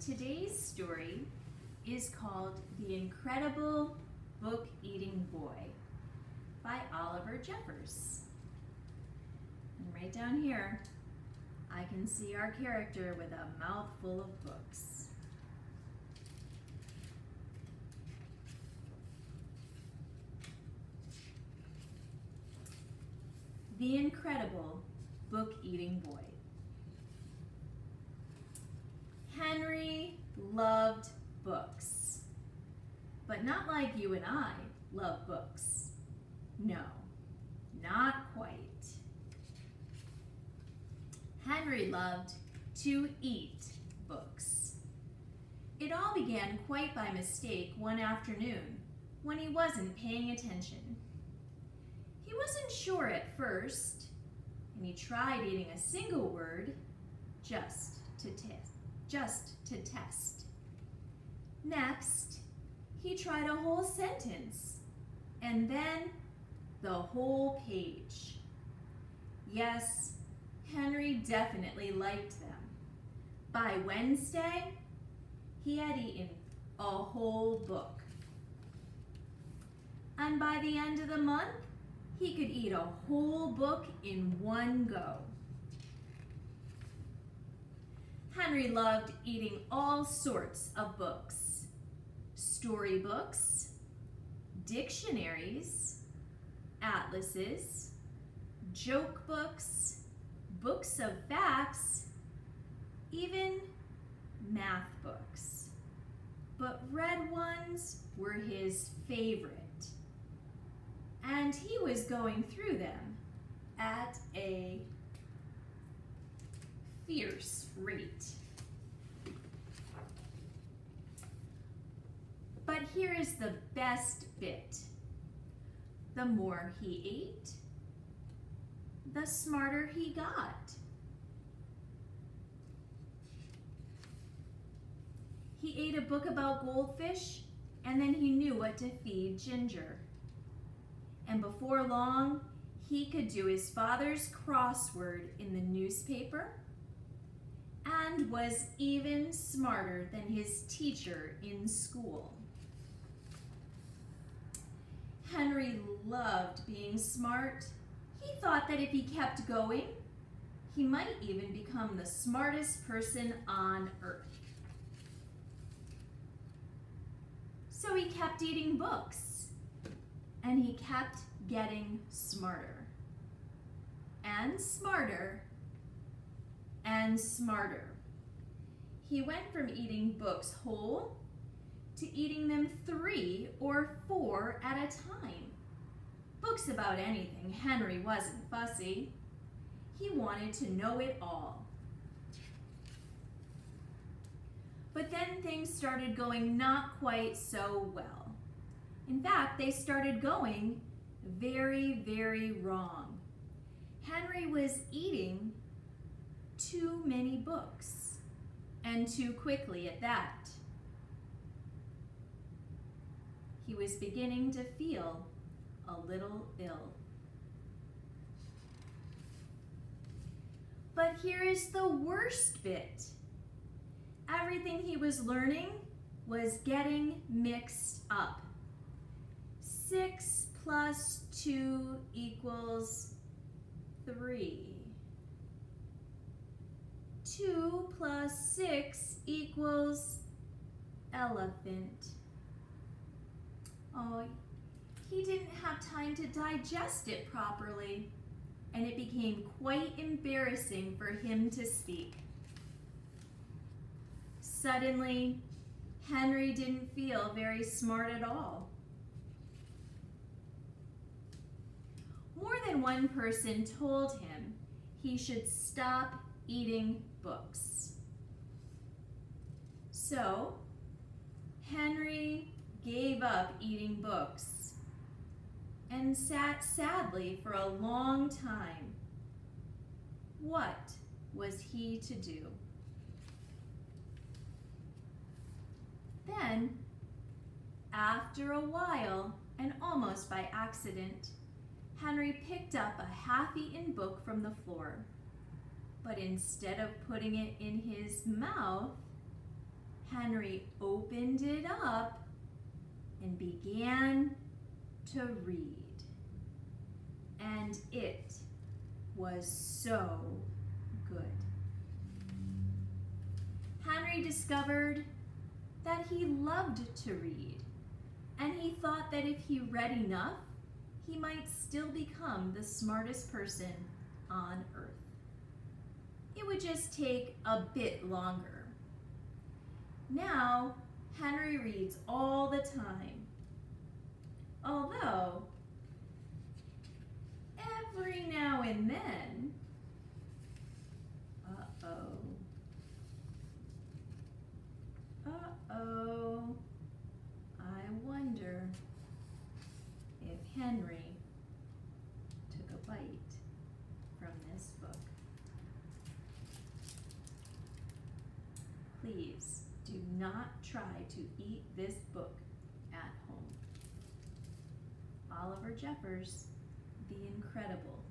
Today's story is called The Incredible Book-Eating Boy by Oliver Jeffers. And right down here, I can see our character with a mouthful of books. The Incredible Book-Eating Boy. Henry loved books, but not like you and I love books. No, not quite. Henry loved to eat books. It all began quite by mistake one afternoon when he wasn't paying attention. He wasn't sure at first, and he tried eating a single word just to test. Next, he tried a whole sentence, and then the whole page. Yes, Henry definitely liked them. By Wednesday, he had eaten a whole book. And by the end of the month, he could eat a whole book in one go. Henry loved eating all sorts of books. Storybooks, dictionaries, atlases, joke books, books of facts, even math books. But red ones were his favorite. And he was going through them at a fierce rate. But here is the best bit. The more he ate, the smarter he got. He ate a book about goldfish, and then he knew what to feed Ginger. And before long, he could do his father's crossword in the newspaper and was even smarter than his teacher in school. Henry loved being smart. He thought that if he kept going, he might even become the smartest person on earth. So he kept eating books, and he kept getting smarter, and smarter, and smarter. He went from eating books whole to eating them 3 or 4 at a time. Books about anything, Henry wasn't fussy. He wanted to know it all. But then things started going not quite so well. In fact, they started going very, very wrong. Henry was eating too many books, and too quickly at that. He was beginning to feel a little ill. But here is the worst bit. Everything he was learning was getting mixed up. 6 plus 2 equals 3. 2 plus 6 equals elephant. Oh, he didn't have time to digest it properly, and it became quite embarrassing for him to speak. Suddenly, Henry didn't feel very smart at all. More than one person told him he should stop eating books. So, Henry gave up eating books and sat sadly for a long time. What was he to do? Then, after a while, and almost by accident, Henry picked up a half-eaten book from the floor, but instead of putting it in his mouth, Henry opened it up and began to read. And it was so good. Henry discovered that he loved to read, and he thought that if he read enough, he might still become the smartest person on earth. It would just take a bit longer. Now, Henry reads all the time, although every now and then, I wonder if Henry took a bite from this book. Please do not try to eat this book at home. Oliver Jeffers, The Incredible